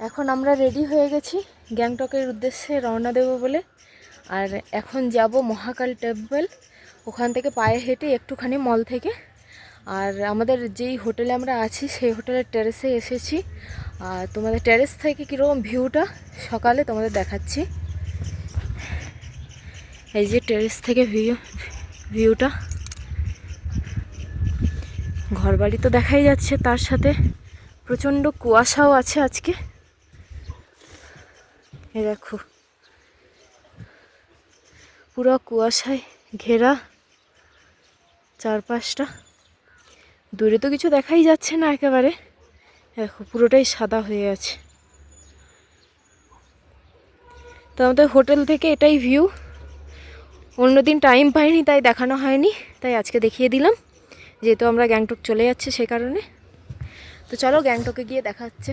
এখন আমরা রেডি হয়ে গেছি গ্যাংটকের উদ্দেশ্যে রওনা দেব বলে। আর এখন যাব মহাকাল টেম্পল, ওখান থেকে পায়ে হেঁটে একটুখানি মল থেকে। আর আমাদের যেই হোটেলে আমরা আছি সেই হোটেলের টেরেসে এসেছি। আর তোমাদের টেরেস থেকে কীরকম ভিউটা সকালে তোমাদের দেখাচ্ছি। এই যে টেরেস থেকে ভিউটা, ঘরবাড়ি তো দেখাই যাচ্ছে, তার সাথে প্রচণ্ড কুয়াশাও আছে আজকে। এই দেখো পুরো কুয়াশায় ঘেরা চারপাশটা। দূরে তো কিছু দেখাই যাচ্ছে না একেবারে, দেখো পুরোটাই সাদা হয়ে আছে। তো আমাদের হোটেল থেকে এটাই ভিউ। অন্যদিন টাইম পাইনি তাই দেখানো হয়নি, তাই আজকে দেখিয়ে দিলাম, যেহেতু আমরা গ্যাংটক চলে যাচ্ছি সে কারণে। তো চলো গ্যাংটকে গিয়ে দেখা হচ্ছে।